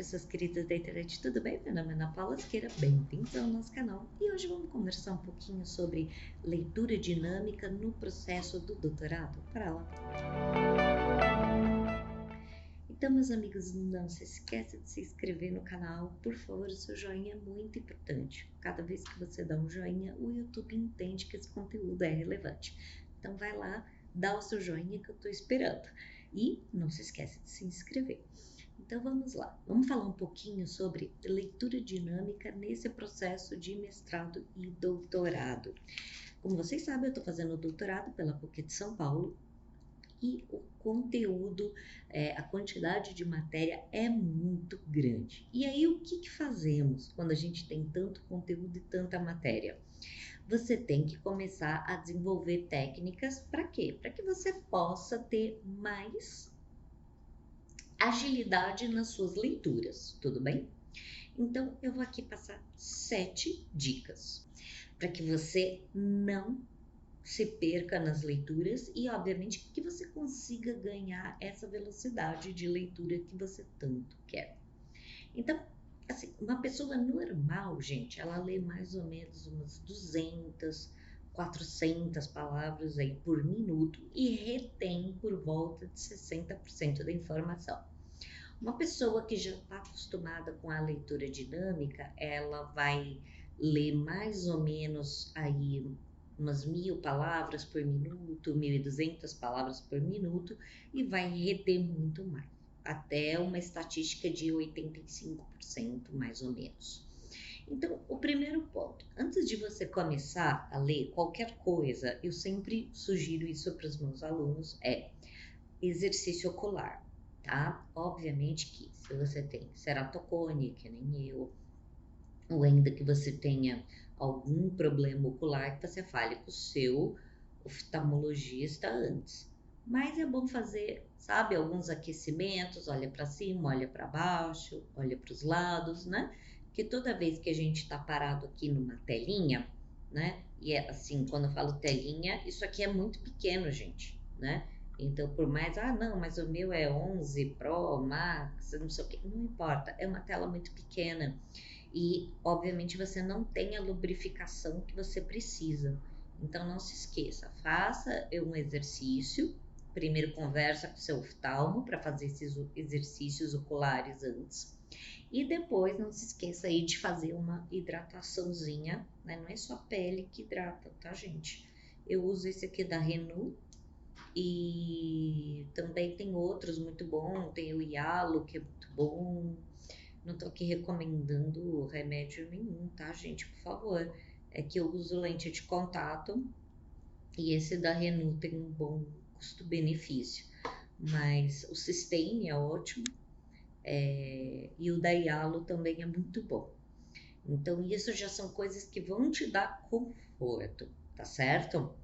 pessoas queridas da internet, tudo bem? Meu nome é Ana Paula Siqueira, bem-vindos ao nosso canal. E hoje vamos conversar um pouquinho sobre leitura dinâmica no processo do doutorado. Para lá. Então, meus amigos, não se esqueça de se inscrever no canal, por favor, o seu joinha é muito importante. Cada vez que você dá um joinha, o YouTube entende que esse conteúdo é relevante. Então vai lá, dá o seu joinha que eu estou esperando. E não se esqueça de se inscrever. Então vamos lá, vamos falar um pouquinho sobre leitura dinâmica nesse processo de mestrado e doutorado. Como vocês sabem, eu estou fazendo doutorado pela PUC de São Paulo e o conteúdo, a quantidade de matéria é muito grande. E aí o que fazemos quando a gente tem tanto conteúdo e tanta matéria? Você tem que começar a desenvolver técnicas para quê? Para que você possa ter mais agilidade nas suas leituras, tudo bem? Então, eu vou aqui passar 7 dicas para que você não se perca nas leituras e, obviamente, que você consiga ganhar essa velocidade de leitura que você tanto quer. Então, assim, uma pessoa normal, gente, ela lê mais ou menos umas 200, 400 palavras aí por minuto e retém por volta de 60% da informação. Uma pessoa que já está acostumada com a leitura dinâmica, ela vai ler mais ou menos aí umas 1000 palavras por minuto, 1200 palavras por minuto e vai reter muito mais, até uma estatística de 85% mais ou menos. Então, o primeiro ponto, antes de você começar a ler qualquer coisa, eu sempre sugiro isso para os meus alunos, é exercício ocular, tá? Obviamente que se você tem ceratocone, que nem eu, ou ainda que você tenha algum problema ocular, que você fale com o seu oftalmologista antes. Mas é bom fazer, sabe, alguns aquecimentos, olha para cima, olha para baixo, olha para os lados, né? Que toda vez que a gente está parado aqui numa telinha, né? E é assim, quando eu falo telinha, isso aqui é muito pequeno, gente, né? Então, por mais, não, mas o meu é 11 Pro, Max, não sei o que, não importa, é uma tela muito pequena. E, obviamente, você não tem a lubrificação que você precisa. Então, não se esqueça, faça um exercício. Primeiro, conversa com seu oftalmo para fazer esses exercícios oculares antes. E depois, não se esqueça aí de fazer uma hidrataçãozinha, né? Não é só a pele que hidrata, tá, gente? Eu uso esse aqui da Renu e também tem outros muito bons. Tem o Yalo, que é muito bom. Não tô aqui recomendando remédio nenhum, tá, gente? Por favor. É que eu uso lente de contato e esse da Renu tem um bom custo-benefício. Mas o Systane é ótimo e o da Yalo também é muito bom. Então, isso já são coisas que vão te dar conforto, tá certo?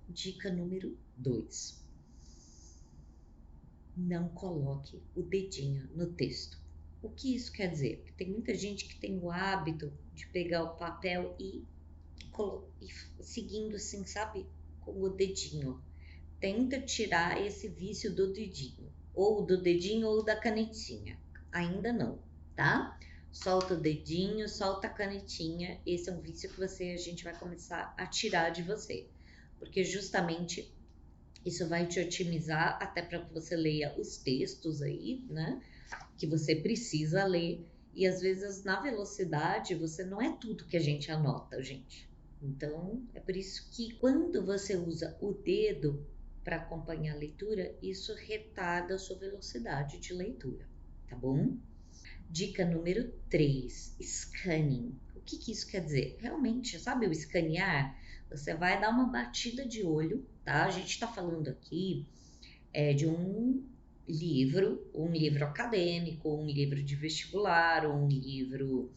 Dica número 2. Não coloque o dedinho no texto. O que isso quer dizer? Porque tem muita gente que tem o hábito de pegar o papel e seguindo assim, sabe? Com o dedinho. Tenta tirar esse vício do dedinho. Ou do dedinho ou da canetinha. Ainda não, tá? Solta o dedinho, solta a canetinha. Esse é um vício que a gente vai começar a tirar de você. Porque justamente isso vai te otimizar até para que você leia os textos aí, né? Que você precisa ler. E às vezes na velocidade você não é tudo que a gente anota, gente. Então é por isso que quando você usa o dedo para acompanhar a leitura, isso retarda a sua velocidade de leitura, tá bom? Dica número 3, scanning. O que isso quer dizer? Realmente, sabe o escanear? Você vai dar uma batida de olho, tá? A gente está falando aqui de um livro acadêmico, um livro de vestibular, um livro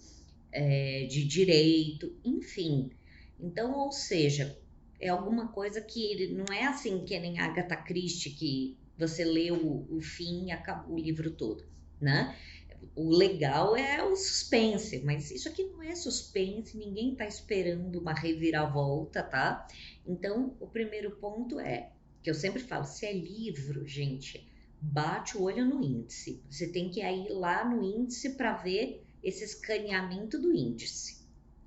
de direito, enfim. Então, ou seja, é alguma coisa que não é assim que nem Agatha Christie, que você lê o fim e acabou o livro todo, né? O legal é o suspense, mas isso aqui não é suspense, ninguém tá esperando uma reviravolta, tá? Então, o primeiro ponto que eu sempre falo, se é livro, gente, bate o olho no índice. Você tem que ir lá no índice para ver esse escaneamento do índice.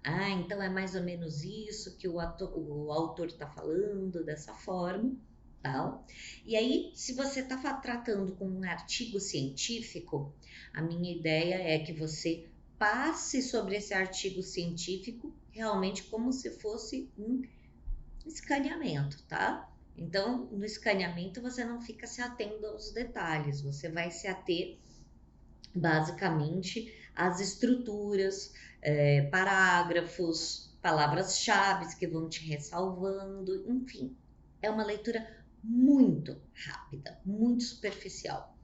Ah, então é mais ou menos isso que o autor está falando, dessa forma, tal. E aí, se você está tratando com um artigo científico, a minha ideia é que você passe sobre esse artigo científico realmente como se fosse um escaneamento, tá? Então, no escaneamento você não fica se atendo aos detalhes, você vai se ater basicamente às estruturas, parágrafos, palavras-chave que vão te ressalvando, enfim. É uma leitura muito rápida, muito superficial.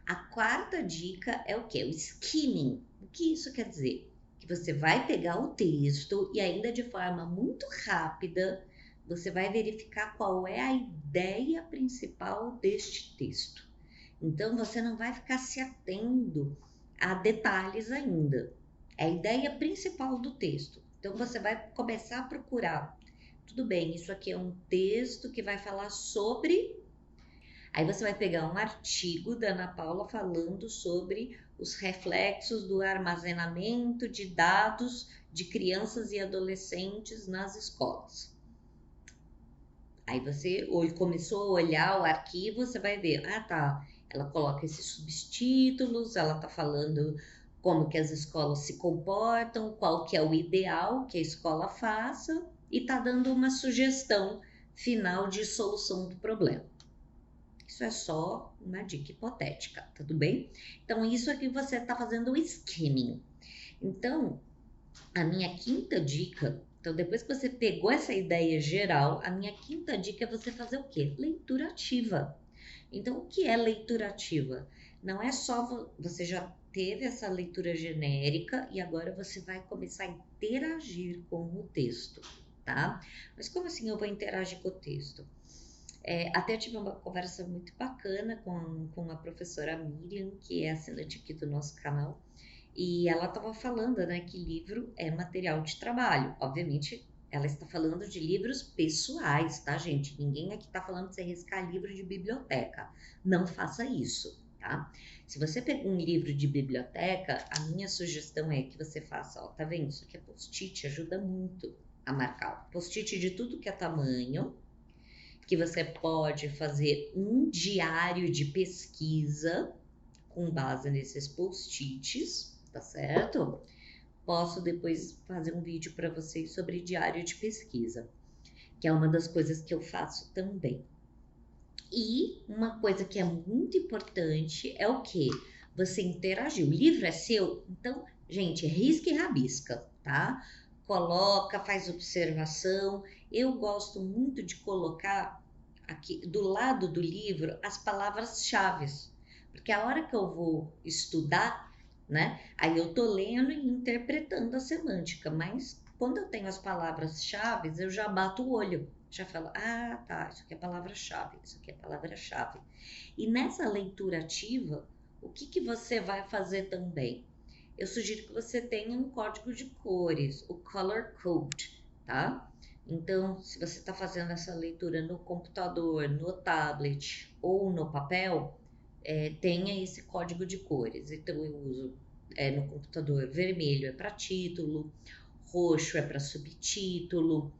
A quarta dica é o quê? O skimming. O que isso quer dizer? Que você vai pegar o texto e ainda de forma muito rápida, você vai verificar qual é a ideia principal deste texto. Então, você não vai ficar se atendo a detalhes ainda. É a ideia principal do texto. Então, você vai começar a procurar. Tudo bem, isso aqui é um texto que vai falar sobre... Aí você vai pegar um artigo da Ana Paula falando sobre os reflexos do armazenamento de dados de crianças e adolescentes nas escolas. Aí você começou a olhar o arquivo, você vai ver, ah tá, ela coloca esses subtítulos, ela tá falando como que as escolas se comportam, qual que é o ideal que a escola faça e tá dando uma sugestão final de solução do problema. Isso é só uma dica hipotética, tudo bem? Então, isso aqui você está fazendo o skimming. Então, a minha quinta dica, então depois que você pegou essa ideia geral, a minha quinta dica é você fazer o quê? Leitura ativa. Então, o que é leitura ativa? Não é só você já teve essa leitura genérica e agora você vai começar a interagir com o texto, tá? Mas como assim eu vou interagir com o texto? Até tive uma conversa muito bacana com a professora Miriam, que é assinante aqui do nosso canal, e ela estava falando, né, que livro é material de trabalho. Obviamente, ela está falando de livros pessoais, tá, gente? Ninguém aqui está falando de você riscar livro de biblioteca. Não faça isso, tá? Se você pega um livro de biblioteca, a minha sugestão é que você faça, ó, tá vendo? Isso aqui é post-it, ajuda muito a marcar. Post-it de tudo que é tamanho, que você pode fazer um diário de pesquisa com base nesses post-its, tá certo? Posso depois fazer um vídeo para vocês sobre diário de pesquisa, que é uma das coisas que eu faço também. E uma coisa que é muito importante é o que? Você interagir. O livro é seu, então, gente, risca e rabisca, tá? Coloca, faz observação. Eu gosto muito de colocar aqui do lado do livro as palavras-chave, porque a hora que eu vou estudar, né, aí eu tô lendo e interpretando a semântica, mas quando eu tenho as palavras-chave, eu já bato o olho, já falo, ah, tá, isso aqui é palavra-chave, isso aqui é palavra-chave. E nessa leitura ativa, o que você vai fazer também? Eu sugiro que você tenha um código de cores, o Color Code, tá? Então, se você está fazendo essa leitura no computador, no tablet ou no papel, tenha esse código de cores. Então, eu uso no computador vermelho é para título, roxo é para subtítulo,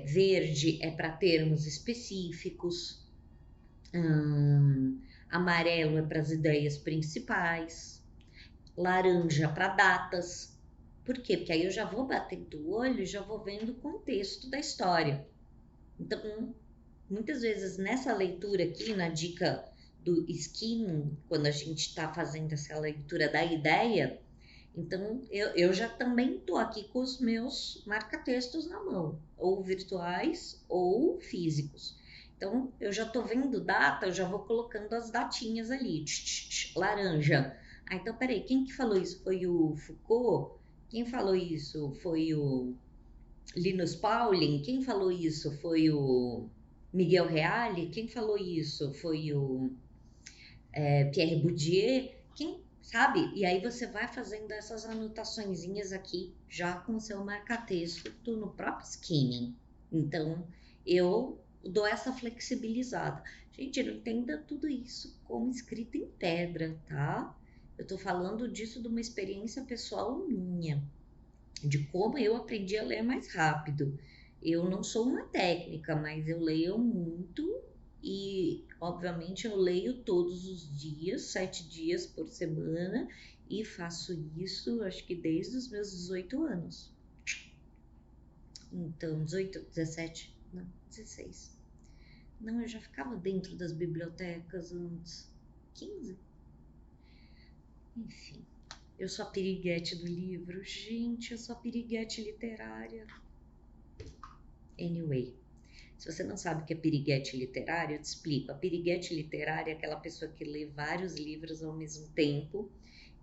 verde é para termos específicos, amarelo é para as ideias principais, laranja para datas. Por quê? Porque aí eu já vou batendo o olho e já vou vendo o contexto da história. Então, muitas vezes nessa leitura aqui, na dica do skimming, quando a gente está fazendo essa leitura da ideia, então eu já também estou aqui com os meus marca-textos na mão, ou virtuais ou físicos. Então, eu já estou vendo data, eu já vou colocando as datinhas ali, laranja. Ah, então peraí, quem que falou isso? Foi o Foucault? Quem falou isso? Foi o Linus Pauling? Quem falou isso? Foi o Miguel Reale? Quem falou isso? Foi o Pierre Bourdieu? Quem sabe? E aí você vai fazendo essas anotaçõezinhas aqui, já com o seu marca-texto no próprio skimming. Então, eu dou essa flexibilizada. Gente, não entenda tudo isso como escrito em pedra, tá? Eu tô falando disso de uma experiência pessoal minha, de como eu aprendi a ler mais rápido. Eu não sou uma técnica, mas eu leio muito e, obviamente, eu leio todos os dias, 7 dias por semana, e faço isso, acho que desde os meus 18 anos. Então, 18, 17, não, 16. Não, eu já ficava dentro das bibliotecas antes. 15? Enfim, eu sou a piriguete do livro. Gente, eu sou a piriguete literária. Anyway, se você não sabe o que é piriguete literário, eu te explico. A piriguete literária é aquela pessoa que lê vários livros ao mesmo tempo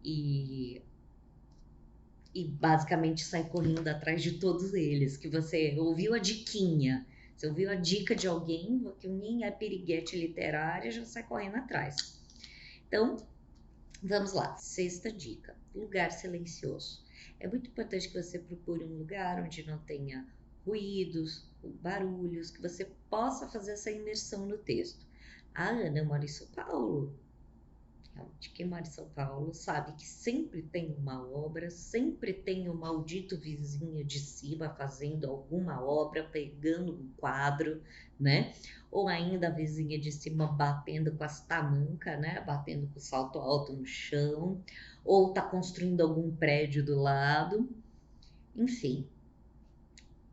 e basicamente sai correndo atrás de todos eles, que você ouviu a diquinha, você ouviu a dica de alguém, que nem é piriguete literária, já sai correndo atrás. Então, vamos lá. 6ª dica, lugar silencioso. É muito importante que você procure um lugar onde não tenha ruídos, barulhos, que você possa fazer essa imersão no texto. A Ana mora em São Paulo. De quem mora em São Paulo sabe que sempre tem uma obra, sempre tem um maldito vizinho de cima fazendo alguma obra, pegando um quadro, né? Ou ainda a vizinha de cima batendo com as tamancas, né? Batendo com o salto alto no chão, ou tá construindo algum prédio do lado, enfim.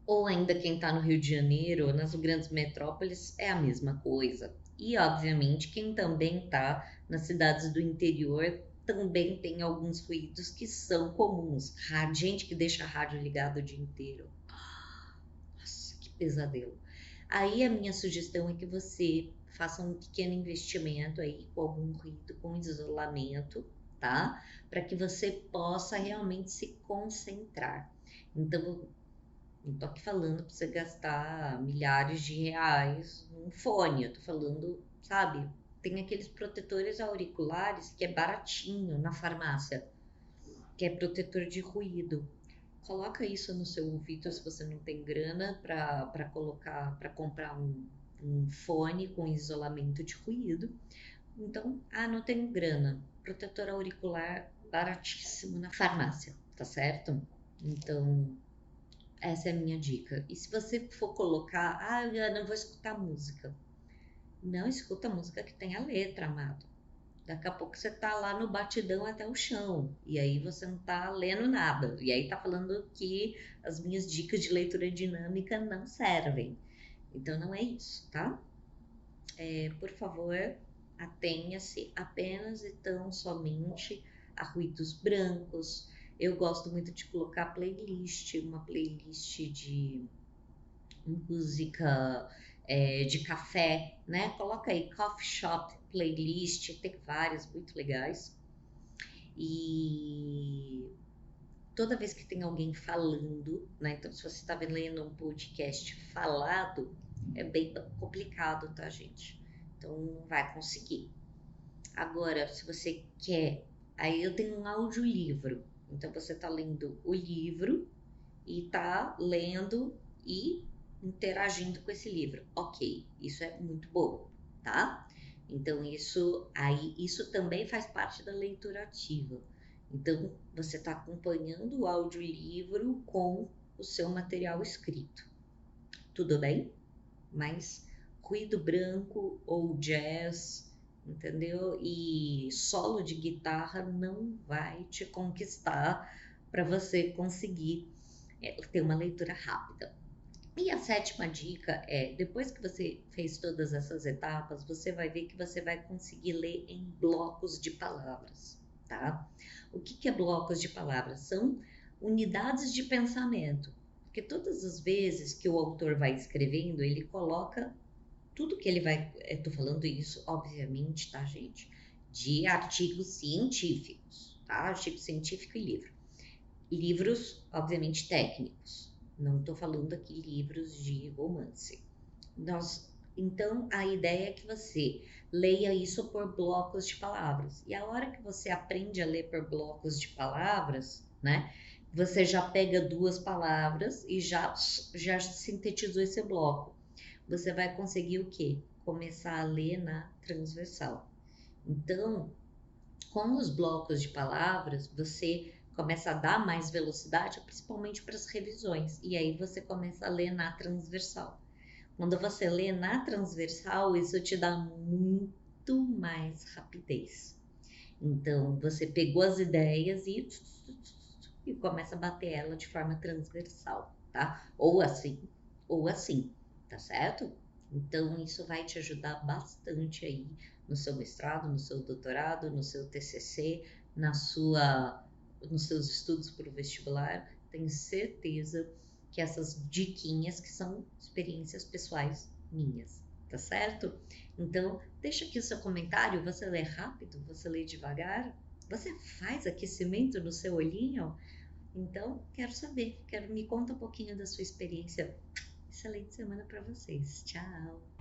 Ou ainda quem está no Rio de Janeiro, nas grandes metrópoles, é a mesma coisa. E, obviamente, quem também está nas cidades do interior também tem alguns ruídos que são comuns. Gente que deixa a rádio ligada o dia inteiro. Nossa, que pesadelo. Aí a minha sugestão é que você faça um pequeno investimento aí com algum ruído, com isolamento, tá? Para que você possa realmente se concentrar. Então, não tô aqui falando para você gastar milhares de reais num fone, eu tô falando, sabe? Tem aqueles protetores auriculares que é baratinho na farmácia, que é protetor de ruído. Coloca isso no seu ouvido se você não tem grana para colocar, para comprar um fone com isolamento de ruído. Então, não tenho grana. Protetor auricular baratíssimo na farmácia, tá certo? Então, essa é a minha dica. E se você for colocar, Ana, eu vou escutar música. Não escuta música que tenha letra, amado. Daqui a pouco você tá lá no batidão até o chão. E aí você não tá lendo nada. E aí tá falando que as minhas dicas de leitura dinâmica não servem. Então não é isso, tá? Por favor, atenha-se apenas e tão somente a ruídos brancos. Eu gosto muito de colocar playlist, uma playlist de música de café, né? Coloca aí coffee shop playlist, tem várias muito legais. E toda vez que tem alguém falando, né? Então, se você está lendo um podcast falado, é bem complicado, tá, gente? Então, não vai conseguir. Agora, se você quer, aí eu tenho um audiolivro. Então, você está lendo o livro e está lendo e interagindo com esse livro. Ok, isso é muito bom, tá? Então, isso também faz parte da leitura ativa. Então, você está acompanhando o audiolivro com o seu material escrito. Tudo bem? Mas ruído branco ou jazz, entendeu? E solo de guitarra não vai te conquistar para você conseguir ter uma leitura rápida. E a 7ª dica é, depois que você fez todas essas etapas, você vai ver que você vai conseguir ler em blocos de palavras, tá? O que é blocos de palavras? São unidades de pensamento, porque todas as vezes que o autor vai escrevendo, ele coloca tudo que ele vai... Tô falando isso, obviamente, tá, gente? De artigos científicos, tá? Artigo científico e livro. Livros, obviamente, técnicos. Não estou falando aqui livros de romance. Então, a ideia é que você leia isso por blocos de palavras. E a hora que você aprende a ler por blocos de palavras, né? Você já pega 2 palavras e já sintetizou esse bloco. você vai conseguir o quê? Começar a ler na transversal. Então, com os blocos de palavras, você começa a dar mais velocidade, principalmente para as revisões, e aí você começa a ler na transversal. Quando você lê na transversal, isso te dá muito mais rapidez. Então, você pegou as ideias e começa a bater ela de forma transversal, tá? Ou assim, tá certo? Então, isso vai te ajudar bastante aí no seu mestrado, no seu doutorado, no seu TCC, nos seus estudos para o vestibular. Tenho certeza que essas diquinhas que são experiências pessoais minhas, tá certo? Então, deixa aqui o seu comentário. Você lê rápido? Você lê devagar? Você faz aquecimento no seu olhinho? Então, quero saber. Me conta um pouquinho da sua experiência. Excelente semana para vocês. Tchau!